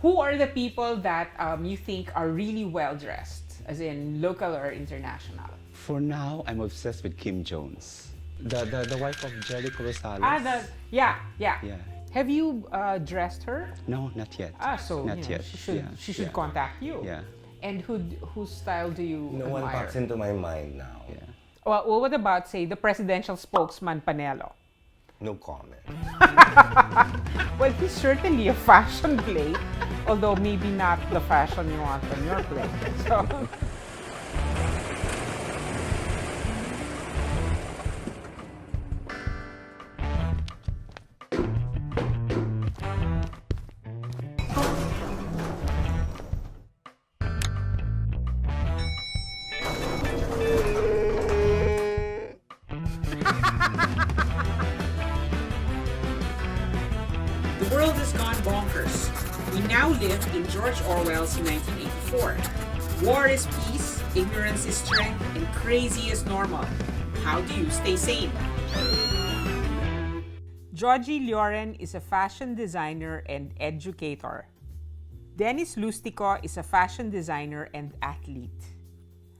Who are the people that you think are really well dressed, as in local or international? For now, I'm obsessed with Kim Jones, the wife of Jericho Ah, Rosales. yeah. Yeah. Have you dressed her? No, not yet. Ah, so Not yet. she should Yeah. contact you. Yeah. And whose style do you No one admire? pops into my mind now. Yeah. Well, what about, say, the presidential spokesman Panelo? No comment. Well, he's certainly a fashion plate, although maybe not the fashion you want on your plate. So. The world has gone bonkers. We now live in George Orwell's 1984. War is peace, ignorance is strength, and crazy is normal. How do you stay sane? Jojie Lloren is a fashion designer and educator. Dennis Lustico is a fashion designer and athlete.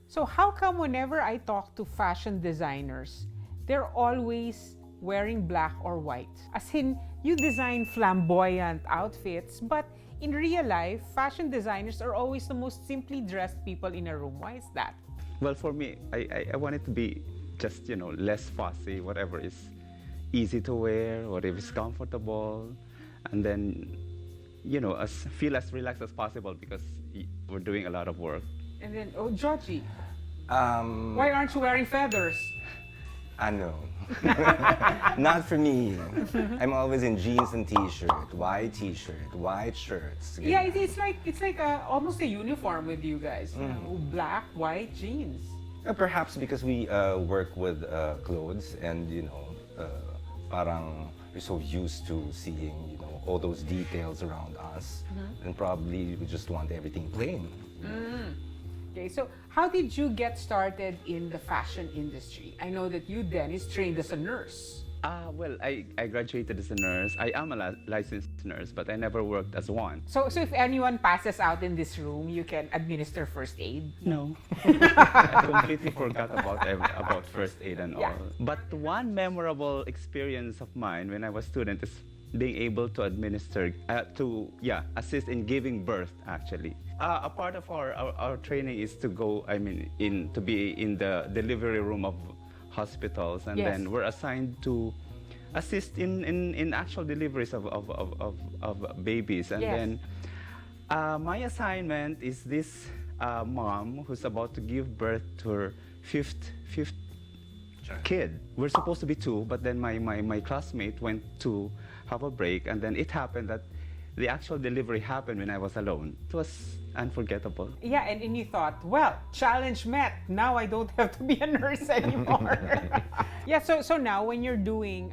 So how come whenever I talk to fashion designers, they're always wearing black or white? As in, you design flamboyant outfits, but in real life, fashion designers are always the most simply dressed people in a room. Why is that? Well, for me, I want it to be just, less fussy, whatever is easy to wear, whatever is comfortable, and then, feel as relaxed as possible because we're doing a lot of work. And then, oh, Jojie, Um, why aren't you wearing feathers? I know. Not for me. I'm always in jeans and t-shirt, white shirts. Yeah, it's like almost a uniform with you guys. You know, black, white jeans. Perhaps because we work with clothes and, parang we're so used to seeing, all those details around us. And probably we just want everything plain. Okay, so how did you get started in the fashion industry? I know that you, Dennis, trained as a nurse. Well, I graduated as a nurse. I am a licensed nurse, but I never worked as one. So if anyone passes out in this room, you can administer first aid. No. I completely forgot about first aid and all. Yeah. But one memorable experience of mine when I was a student is being able to assist in giving birth, actually. A part of our training is to go, to be in the delivery room of hospitals, and Yes. then we're assigned to assist in actual deliveries of babies. And Yes. then my assignment is this mom who's about to give birth to her fifth kid. We're supposed to be two, but then my classmate went to have a break, and then it happened that the actual delivery happened when I was alone. It was unforgettable. Yeah, and you thought, well, challenge met. Now I don't have to be a nurse anymore. Yeah, so now when you're doing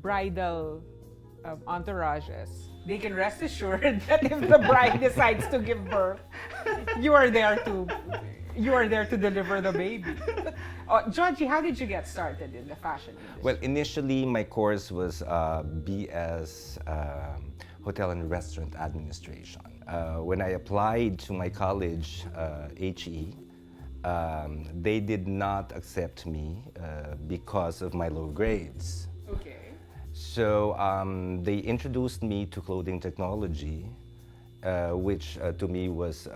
bridal entourages, they can rest assured that if the bride decides to give birth, you are there to deliver the baby. Jojie, how did you get started in the fashion industry? Well, initially my course was BS Hotel and Restaurant Administration. When I applied to my college, HE, they did not accept me because of my low grades. Okay. So they introduced me to clothing technology, which to me was,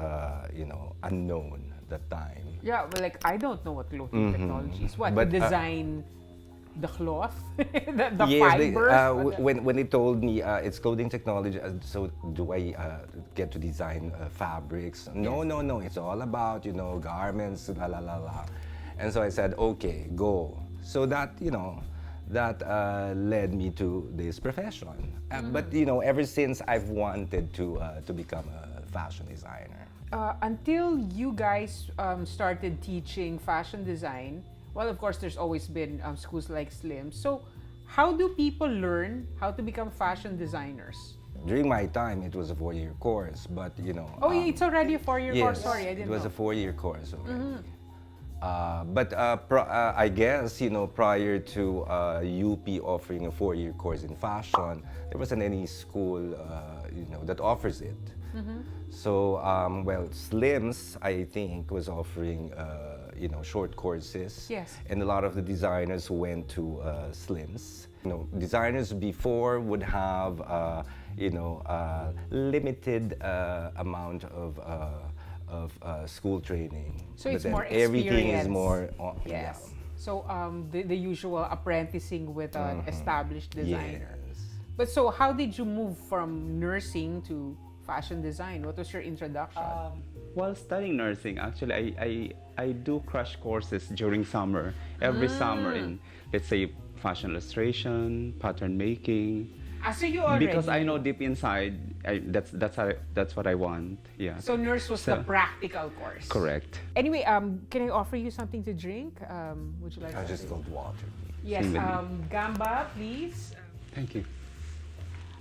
unknown at that time. Yeah, well, like I don't know what clothing technology is. What, But, to design the cloth, the Yes, fibers? when they told me it's clothing technology, so do I get to design fabrics? No, Yes. no, it's all about, garments, la la la la. And so I said, okay, go. So that, led me to this profession. But, ever since I've wanted to become a fashion designer. Until you guys started teaching fashion design, well, of course, there's always been schools like Slim. So, how do people learn how to become fashion designers? During my time, it was a 4-year course, but Oh, it's already a 4-year course. yes, Sorry, I didn't it was know. a 4-year course already. But I guess, prior to UP offering a 4-year course in fashion, there wasn't any school, that offers it. So, well, Slims, I think, was offering, short courses. Yes. And a lot of the designers went to Slims. Designers before would have, limited amount of school training. So it's then more everything is experience. more Yes. So the usual apprenticing with an established designer. Yes. But so how did you move from nursing to fashion design? What was your introduction? While studying nursing, actually, I do crash courses during summer, every summer in, let's say, fashion illustration, pattern making. So you already Because I know deep inside, that's what I want. Yeah. So nurse was the practical course. Correct. Anyway, can I offer you something to drink? Would you like I just something? got water. Yes, Same with me. Gamba, please. Thank you.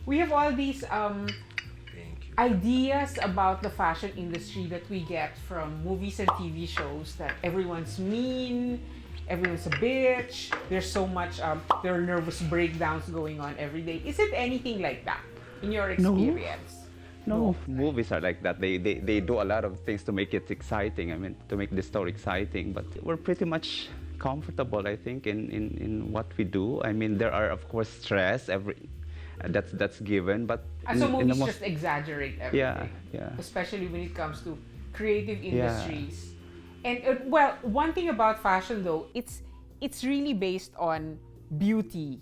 We have all these Thank you. ideas about the fashion industry that we get from movies and TV shows that everyone's mean, everyone's a bitch, there's so much, there are nervous breakdowns going on every day. Is it anything like that in your experience? No, movies are like that. They do a lot of things to make it exciting. I mean, to make the story exciting. But we're pretty much comfortable, I think, in what we do. I mean, there are of course stress. That's given. But So in movies the just exaggerate everything. Yeah. Especially when it comes to creative industries. And well, one thing about fashion though, it's really based on beauty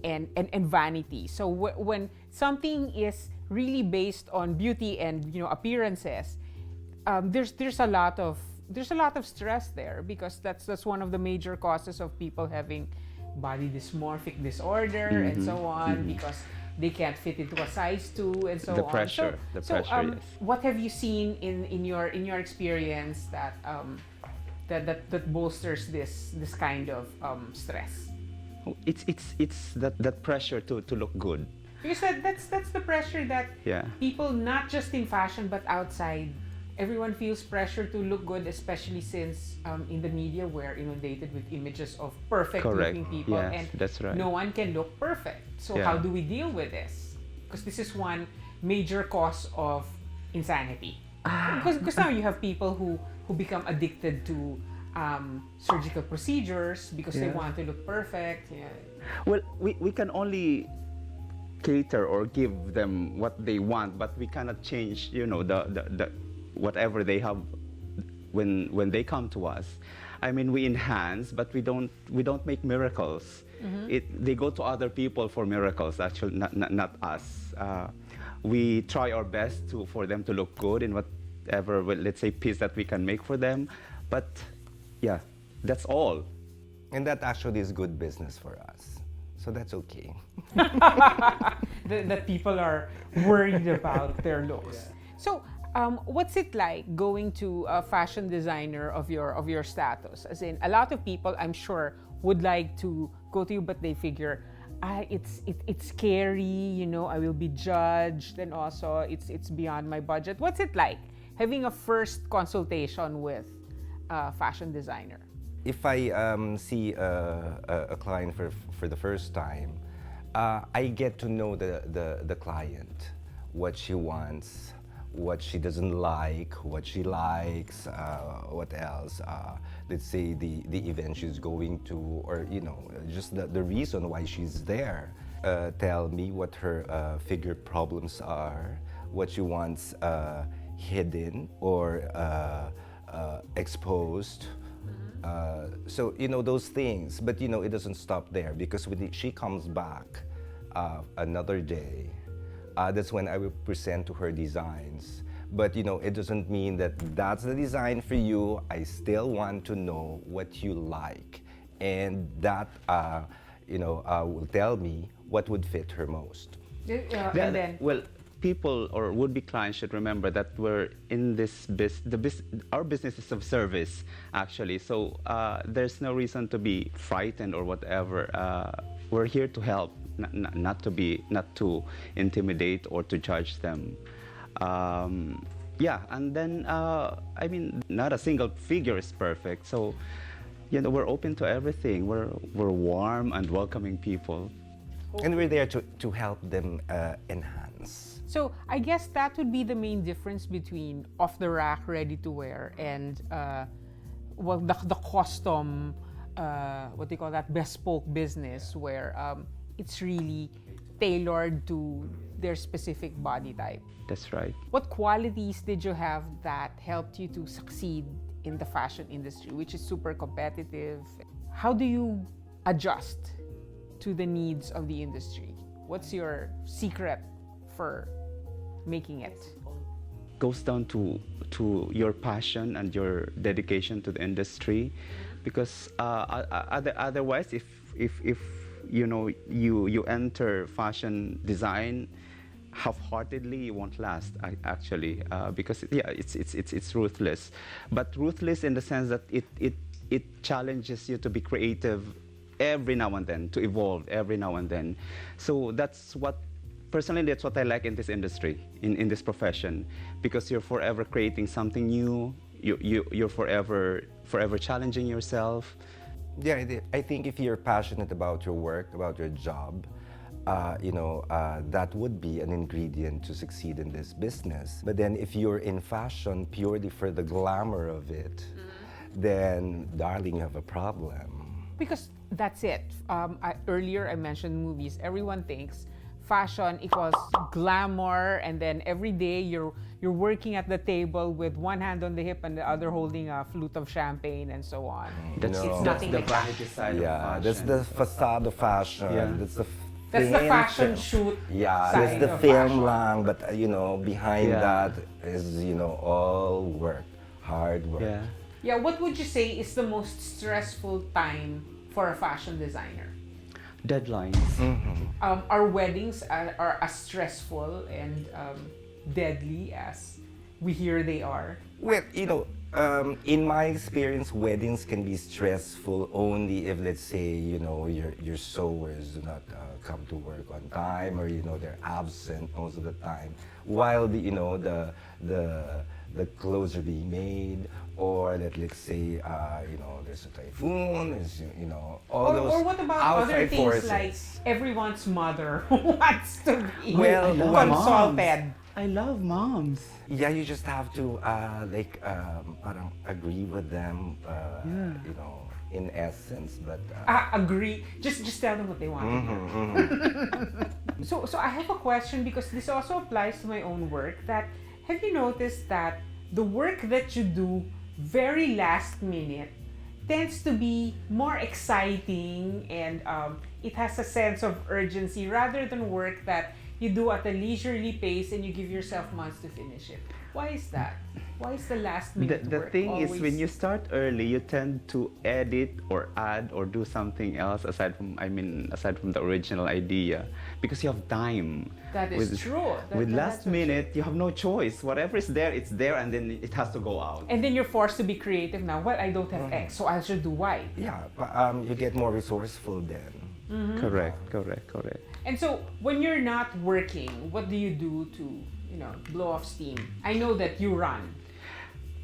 and vanity. So when something is really based on beauty and appearances, there's a lot of stress there, because that's one of the major causes of people having body dysmorphic disorder and so on, because they can't fit into a size 2 and so The on. pressure, So, yes. what have you seen in your experience that that bolsters this kind of stress? It's that pressure to look good. Because that's the pressure that Yeah. people, not just in fashion but outside, everyone feels pressure to look good, especially since in the media we're inundated with images of perfect Correct. looking people, Yes, and that's right. no one can look perfect. So Yeah. how do we deal with this? Because this is one major cause of insanity. Because now you have people who become addicted to surgical procedures because they Yeah. want to look perfect. Yeah. Well, we can only cater or give them what they want, but we cannot change, the whatever they have when they come to us. I mean, we enhance, but we don't make miracles. They go to other people for miracles, actually, not us. We try our best for them to look good in whatever, let's say, piece that we can make for them. But yeah, that's all. And that actually is good business for us. So that's okay. That people are worried about their looks. So, what's it like going to a fashion designer of your status? As in, a lot of people, I'm sure, would like to go to you, but they figure, it's scary. I will be judged, and also it's beyond my budget. What's it like having a first consultation with a fashion designer? If I see a client for the first time, I get to know the client, what she wants, what she doesn't like, what she likes, what else. Let's say the event she's going to, or just the reason why she's there. Tell me what her figure problems are, what she wants hidden or exposed. So those things, but it doesn't stop there, because when she comes back another day, that's when I will present to her designs. But it doesn't mean that that's the design for you. I still want to know what you like, and that will tell me what would fit her most. And then, Well, people or would-be clients should remember that we're in this our business is of service, actually. So there's no reason to be frightened or whatever. We're here to help, not to intimidate or to judge them. Yeah, and then I mean, not a single figure is perfect. So, you know, we're open to everything. We're warm and welcoming people. And we're there to help them enhance. So I guess that would be the main difference between off the rack, ready to wear, and well, the custom, what they call that, bespoke business, where it's really tailored to their specific body type. That's right. What qualities did you have that helped you to succeed in the fashion industry, which is super competitive? How do you adjust to the needs of the industry? What's your secret for making it? Goes down to your passion and your dedication to the industry, because otherwise, if you know you enter fashion design half-heartedly, you won't last actually, because yeah, it's ruthless, but ruthless in the sense that it challenges you to be creative every now and then, to evolve every now and then. So that's what personally, that's what I like in this industry, in this profession, because you're forever creating something new. You're forever challenging yourself. Yeah, I think if you're passionate about your work, about your job, that would be an ingredient to succeed in this business. But then if you're in fashion purely for the glamour of it, then, darling, you have a problem. Because that's it. Earlier I mentioned movies. Everyone thinks fashion equals glamour, and then every day you're working at the table with one hand on the hip and the other holding a flute of champagne and so on. That's, It's that's nothing the like that. vanity side of Yeah, fashion. that's the facade of fashion. Yeah. That's the That's the thin fashion film. shoot Yeah, side that's the of film fashion. lang, but behind Yeah. that is all work, hard work. Yeah. Yeah, what would you say is the most stressful time for a fashion designer? Deadlines. Our weddings are as stressful and deadly as we hear they are. Well, in my experience, weddings can be stressful only if, let's say, your sewers do not come to work on time, or they're absent most of the time, while the clothes are being made, or that, let's say, there's a typhoon, there's, all those Or what about other outside things forces. like everyone's mother who wants to be Well, consulted? I love moms. Yeah, you just have to parang agree with them, in essence, but Agree. Just tell them what they want to hear. So I have a question, because this also applies to my own work. That have you noticed that the work that you do very last minute tends to be more exciting, and it has a sense of urgency, rather than work that you do at a leisurely pace and you give yourself months to finish it? Why is that? Why is the last minute The work thing always... is, when you start early, you tend to edit or add or do something else aside from the original idea, because you have time. That is true. With That's last so minute, you have no choice. Whatever is there, it's there, and then it has to go out. And then you're forced to be creative now. Well, I don't have X, so I should do Y. yeah, you get more resourceful then. Correct. And so, when you're not working, what do you do to, blow off steam? I know that you run.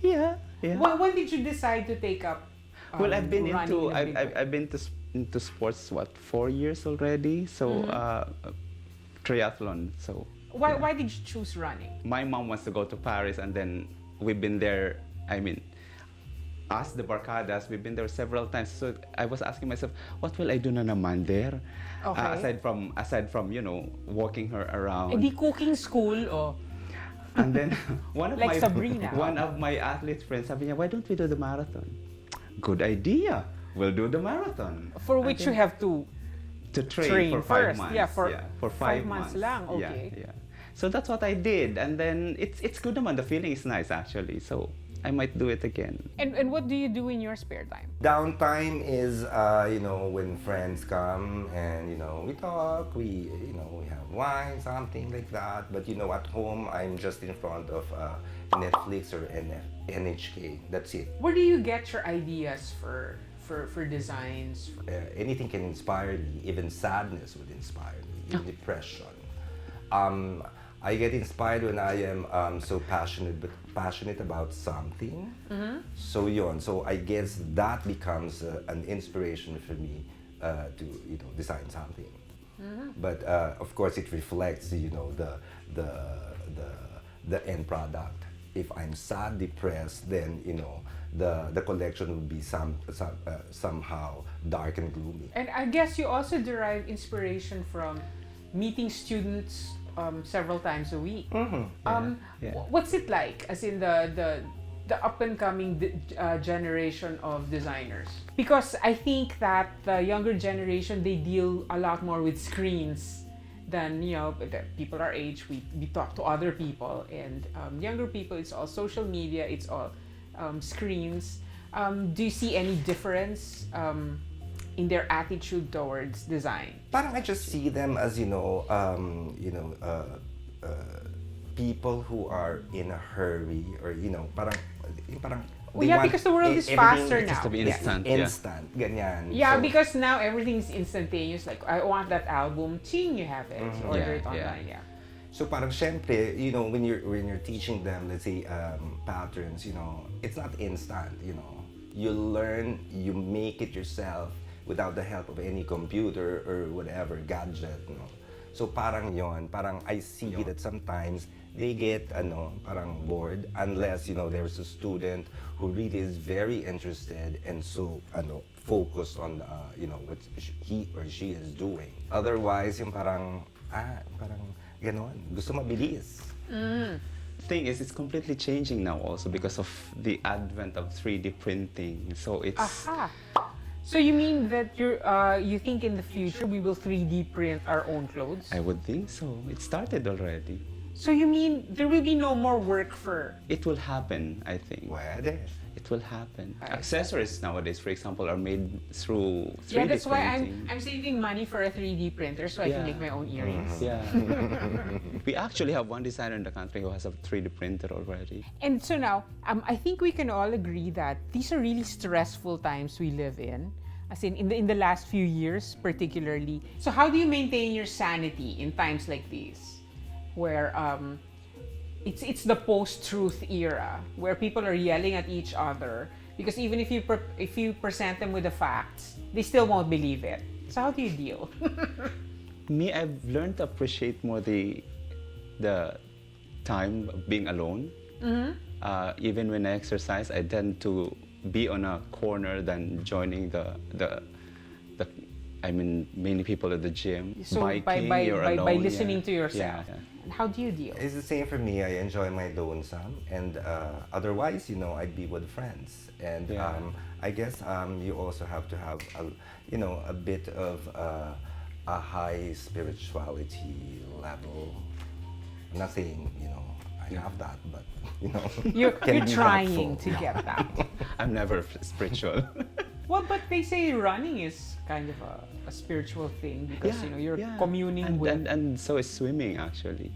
Yeah. When did you decide to take up? Well, I've been running in a big way? I've been into sports 4 years already. So triathlon. So Why did you choose running? my mom wants to go to Paris, and then we've been there. Us, the Barcadas, we've been there several times. So I was asking myself, what will I do na naman there? Okay. Aside from walking her around. Di cooking school, oh. And then Like Sabrina. one of my athlete friends sabi niya, why don't we do the marathon? Good idea. We'll do the marathon. For which you have to train for 5 first. months. Yeah, for for 5 months lang. Okay. Yeah. So that's what I did, and then it's good naman. The feeling is nice actually. So I might do it again. And what do you do in your spare time? Downtime is, when friends come and, we talk, we have wine, something like that. But, at home, I'm just in front of Netflix or NHK. That's it. Where do you get your ideas for designs? Anything can inspire me. Even sadness would inspire me. Even depression. I get inspired when I am so passionate about something. So yun. So I guess that becomes an inspiration for me to design something. But of course, it reflects the end product. If I'm sad, depressed, then the collection would be somehow dark and gloomy. And I guess you also derive inspiration from meeting students several times a week. What's it like, as in the up and coming generation of designers? Because I think that the younger generation, they deal a lot more with screens than the people our age. We talk to other people, and younger people, it's all social media, it's all screens. Do you see any difference in their attitude towards design? Parang I just see them as people who are in a hurry, or parang Well, yeah, because the world is faster now. to be instant. instant, ganyan. Yeah, So, because now everything's instantaneous. Like, I want that album, ching, you have it. Order it online, yeah. So parang syempre, when you're teaching them, let's say, patterns, it's not instant, You learn, you make it yourself without the help of any computer or whatever gadget, So parang yon, parang I see that sometimes they get parang bored unless there's a student who really is very interested and so focused on what he or she is doing. Otherwise, yung parang ganon, gusto mabilis. Thing is, it's completely changing now also because of the advent of 3D printing. So it's Aha. So you mean that you think in the future we will 3D print our own clothes? I would think so. It started already. So you mean there will be no more work for... It will happen, I think. Pwede. It will happen. Accessories nowadays, for example, are made through 3D Yeah, that's why printing. I'm saving money for a 3D printer so I can Yeah. make my own earrings. Yeah. We actually have one designer in the country who has a 3D printer already. And so now, I think we can all agree that these are really stressful times we live in. As in the last few years, particularly. So how do you maintain your sanity in times like these, where it's the post-truth era, where people are yelling at each other because even if you present them with the facts, they still won't believe it. So how do you deal? Me, I've learned to appreciate more the time of being alone. Even when I exercise, I tend to be on a corner than joining many people at the gym. So biking, by you're alone. listening to yourself. Yeah. And how do you deal? It's the same for me. I enjoy my lonesome, and otherwise, I'd be with friends. And Yeah. I guess you also have to have a bit of a high spirituality level. I'm not saying I have that, but You're can be trying helpful. to get that. I'm never spiritual. Well, but they say running is kind of a spiritual thing because you're communing with. And so is swimming, actually.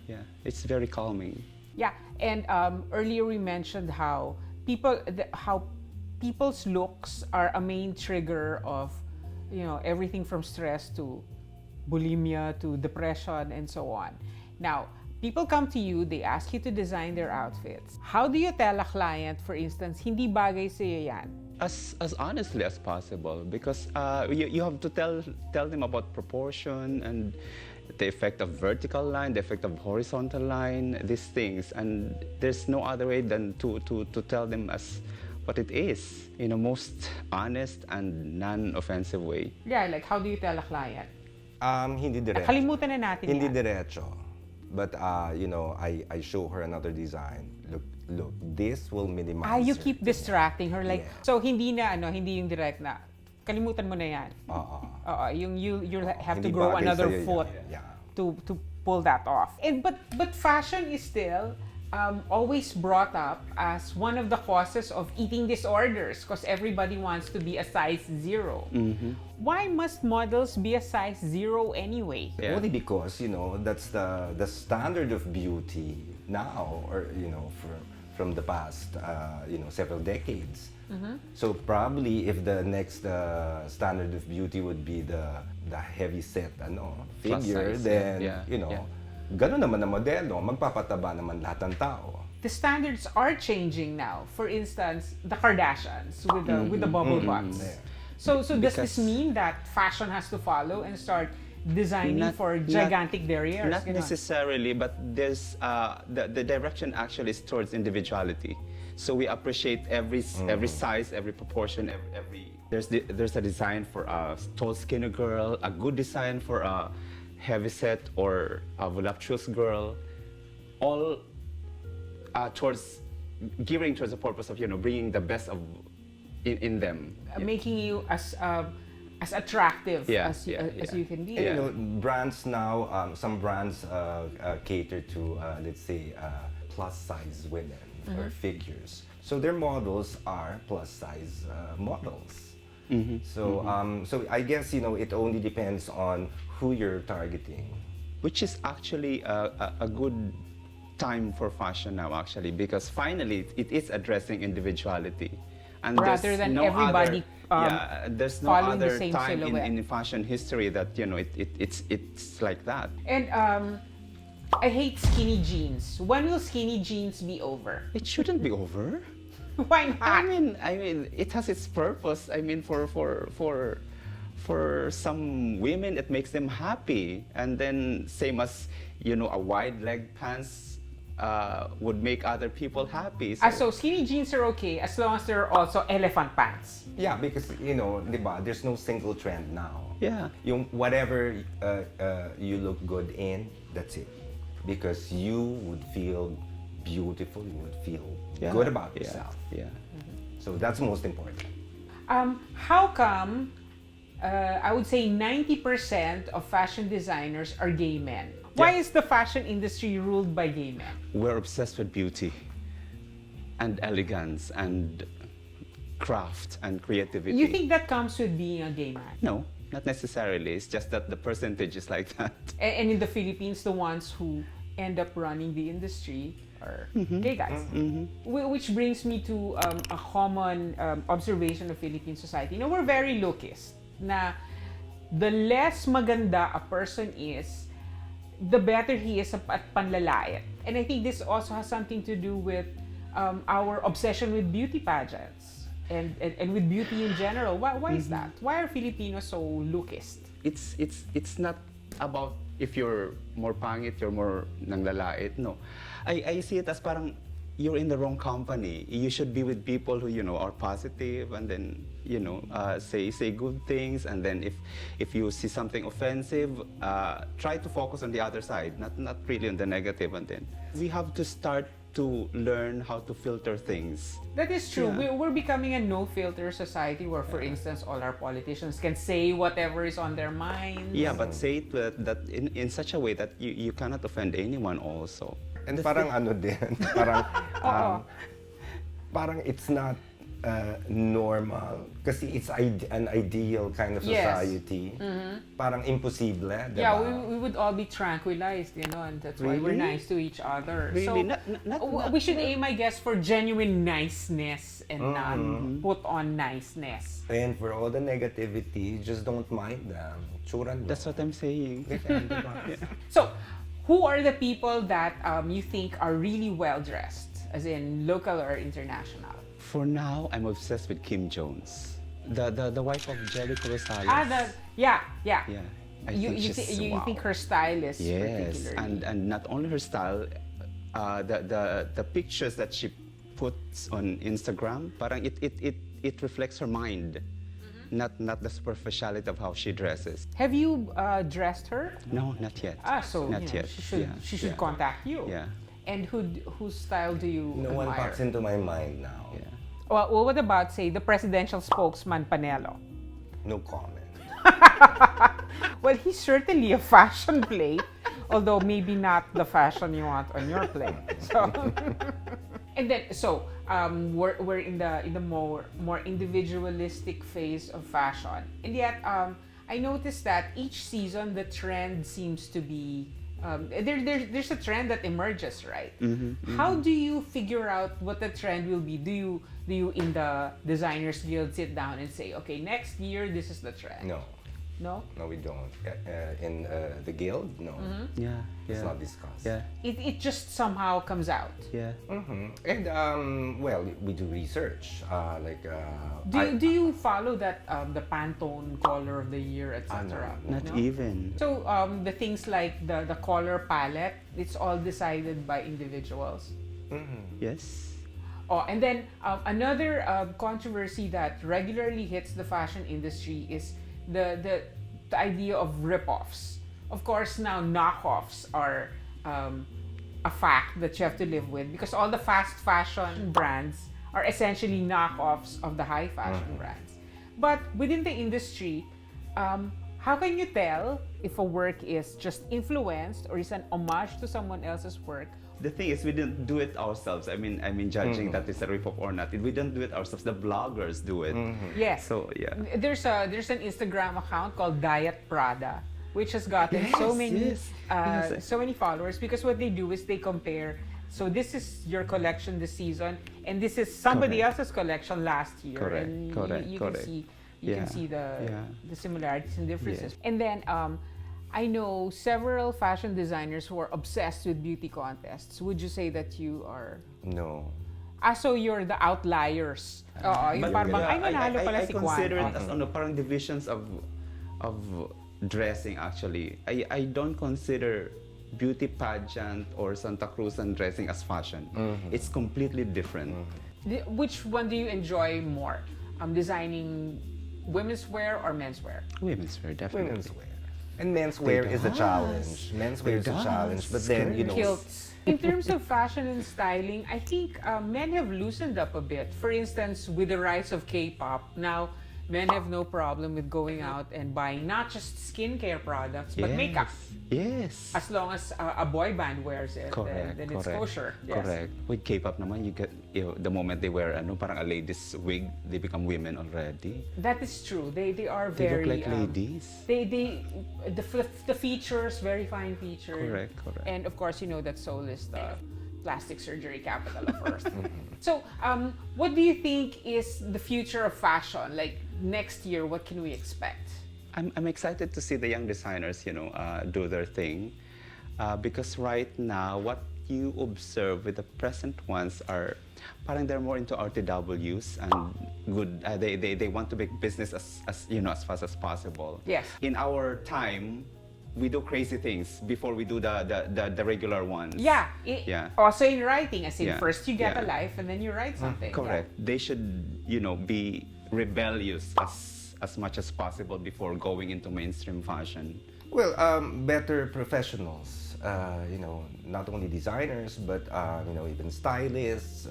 Yeah, it's very calming. Yeah, and earlier we mentioned how people's looks are a main trigger of everything from stress to bulimia to depression and so on. Now, people come to you, they ask you to design their outfits. How do you tell a client, for instance, hindi bagay sa'yo yan? As honestly as possible, because you have to tell them about proportion and the effect of vertical line, the effect of horizontal line, these things, and there's no other way than to tell them as what it is in a most honest and non-offensive way. Yeah, like how do you tell a client? Hindi diretso. Kalimutan na natin Hindi yan. diretso. But I show her another design. Look, this will minimize. You her keep distracting her, like, Yeah. so hindi yung direct na, kalimutan mo na yan. Yung you have to Hindi grow bagay another sa'yo yan. foot Yeah. to pull that off. And but fashion is still always brought up as one of the causes of eating disorders because everybody wants to be a size 0. Why must models be a size 0 anyway? Yeah. Only because that's the standard of beauty now, or from the past several decades. So probably if the next standard of beauty would be the heavy set Plus figure, size, then yeah. ganun naman na modelo, magpapataba naman lahat ng tao. The standards are changing now. For instance, the Kardashians with the bubble butts. Yeah. So does this Because- mean that fashion has to follow and start designing for gigantic derrieres? Not Ganon. necessarily, but there's the direction actually is towards individuality. So we appreciate every size, every proportion, every there's a design for a tall, skinny girl, a good design for a heavy set or a voluptuous girl, all towards gearing towards the purpose of bringing the best of in them. Making you as attractive as you can be. And, you know, brands now, some brands cater to, let's say, plus-size women or figures. So their models are plus-size models. So, so I guess it only depends on who you're targeting. Which is actually a good time for fashion now, actually, because finally it is addressing individuality. And Rather there's than no everybody there's no following the other same time silhouette. in fashion history that it's like that. And I hate skinny jeans. When will skinny jeans be over? It shouldn't be over. Why not? I mean, it has its purpose. I mean, for some women, it makes them happy, and then same as a wide leg pants would make other people happy. So skinny jeans are okay as long as they're also elephant pants. Yeah, because, diba, there's no single trend now. Yeah. Yung whatever you look good in, that's it. Because you would feel beautiful, you would feel good about yourself. Yeah. So that's most important. How come I would say 90% of fashion designers are gay men? Why is the fashion industry ruled by gay men? We're obsessed with beauty and elegance and craft and creativity. You think that comes with being a gay man? No, not necessarily. It's just that the percentage is like that. And in the Philippines, the ones who end up running the industry are gay guys. Which brings me to a common observation of Philippine society. We're very lookist. Na the less maganda a person is, the better he is at panlalait. And I think this also has something to do with our obsession with beauty pageants and with beauty in general. Why is that? Why are Filipinos so lookist? It's not about if you're more pangit, you're more nanglalait. No. I see it as parang you're in the wrong company. You should be with people who are positive and then say good things, and then if you see something offensive, try to focus on the other side, not really on the negative. And then we have to start to learn how to filter things. That is true. Yeah. We're becoming a no-filter society where, for instance, all our politicians can say whatever is on their minds. Yeah, but say it that in such a way that you cannot offend anyone also. And parang ano din, parang it's not normal kasi it's an ideal kind of society. Parang imposible, diba? Yeah, we would all be tranquilized, and that's why we're Really? nice to each other. Really? So we should aim, I guess, for genuine niceness and not put on niceness. And for all the negativity, just don't mind them. Tsuran That's what I'm saying. So, who are the people that you think are really well dressed, as in local or international? For now, I'm obsessed with Kim Jones, the wife of Jericho Rosales. Yeah. I think she's you wow. think her style is Yes, particularly... and not only her style, the pictures that she puts on Instagram, parang it reflects her mind, not the superficiality of how she dresses. Have you dressed her? No, not yet. So not yet. she should contact you. Yeah. And whose style do you No admire? one pops into my mind now. Yeah. Well, what about, say, the presidential spokesman, Panelo? No comment. Well, he's certainly a fashion plate, although maybe not the fashion you want on your plate. So, and then, we're in the more individualistic phase of fashion, and yet I noticed that each season the trend seems to be there's a trend that emerges, right? How do you figure out what the trend will be? Do you in the Designers Guild sit down and say, okay, next year this is the trend? No. No? No, we don't. In the guild, no. Yeah, It's yeah. not discussed. Yeah, It just somehow comes out. yeah. And well, we do research. Do you follow that the Pantone color of the year, etc.? no. Not even. So the things like the color palette, it's all decided by individuals. Yes. Oh, and then another controversy that regularly hits the fashion industry is the idea of rip-offs. Of course, now knockoffs are a fact that you have to live with because all the fast fashion brands are essentially knockoffs of the high fashion brands. But within the industry, how can you tell if a work is just influenced or is an homage to someone else's work? The thing is, we didn't do it ourselves. I mean, judging that it's a rip-off or not. We don't do it ourselves. The bloggers do it. Yes. So yeah. There's an Instagram account called Diet Prada, which has gotten so many so many followers because what they do is they compare. So this is your collection this season, and this is somebody else's collection last year, Correct, and correct, you correct. can see you can see the similarities and differences. Yes. And then I know several fashion designers who are obsessed with beauty contests. Would you say that you are? No. So you're the outliers. Yung parang ay nanalo pala I si consider Juan. it as parang divisions of dressing actually. I don't consider beauty pageant or Santa Cruzan dressing as fashion. It's completely different. Which one do you enjoy more? Designing women's wear or men's wear? Women's wear, definitely. Women's wear. And menswear is a challenge. Menswear is a challenge, but then, you know... Kilts. In terms of fashion and styling, I think men have loosened up a bit. For instance, with the rise of K-pop, now men have no problem with going out and buying not just skincare products, but makeup. Yes. As long as a boy band wears it, Correct, then it's kosher. Yes. Correct. With K-pop naman, you get the moment they wear parang a lady's wig, they become women already. That is true. They are They very look like ladies. The features, very fine features. Correct, correct. And of course, you know that Seoul is the plastic surgery capital of Earth. So, what do you think is the future of fashion? Like next year, what can we expect? I'm excited to see the young designers, do their thing, because right now what you observe with the present ones are, parang they're more into RTWs and good. They want to make business as fast as possible. Yes. In our time, we do crazy things before we do the regular ones. Yeah. Also in writing, as in Yeah. first you get Yeah. a life and then you write something. Correct. They should, be rebellious as much as possible before going into mainstream fashion. Well, better professionals, not only designers, but, even stylists,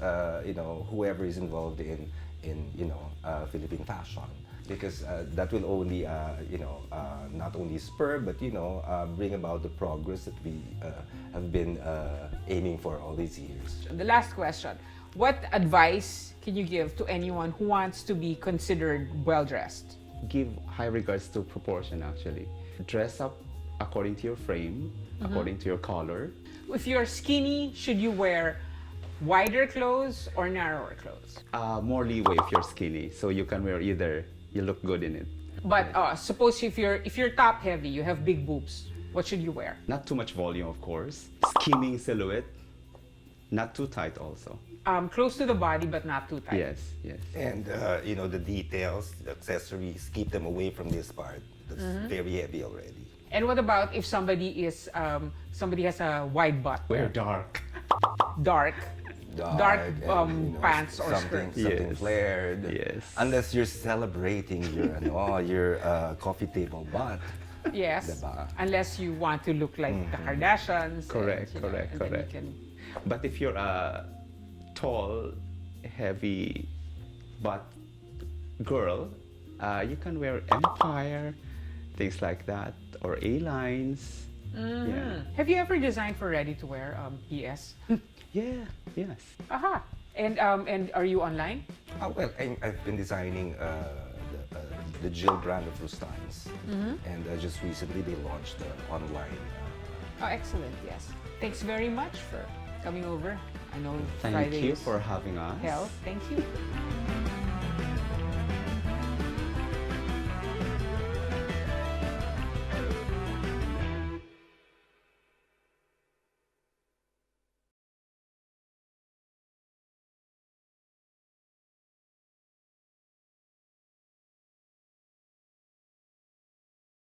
whoever is involved in Philippine fashion. Because that will only, not only spur, but, bring about the progress that we have been aiming for all these years. The last question. What advice can you give to anyone who wants to be considered well-dressed? Give high regards to proportion, actually. Dress up according to your frame, according to your color. If you're skinny, should you wear wider clothes or narrower clothes? More leeway if you're skinny, so you can wear either. You look good in it. But suppose if you're top heavy, you have big boobs, what should you wear? Not too much volume, of course. Skimming silhouette, not too tight also. Close to the body, but not too tight. Yes, yes. And, the details, the accessories, keep them away from this part. That's very heavy already. And what about if somebody has a wide butt? Wear dark. Dark and, pants or something skirts. Yes. flared. Yes. Unless you're celebrating your coffee table butt. Yes. Diba? Unless you want to look like the Kardashians. Correct, and, correct, and then correct. you can- But if you're a tall, heavy butt girl, you can wear Empire, things like that, or A-lines. Yeah. Have you ever designed for ready-to-wear PS? Yeah, yes. Aha. And are you online? Well, I've been designing the Jill brand of Rustans. And just recently they launched online. Oh, excellent. Yes. Thanks very much for coming over. I know Thank Friday you is for having us. hell. Thank you.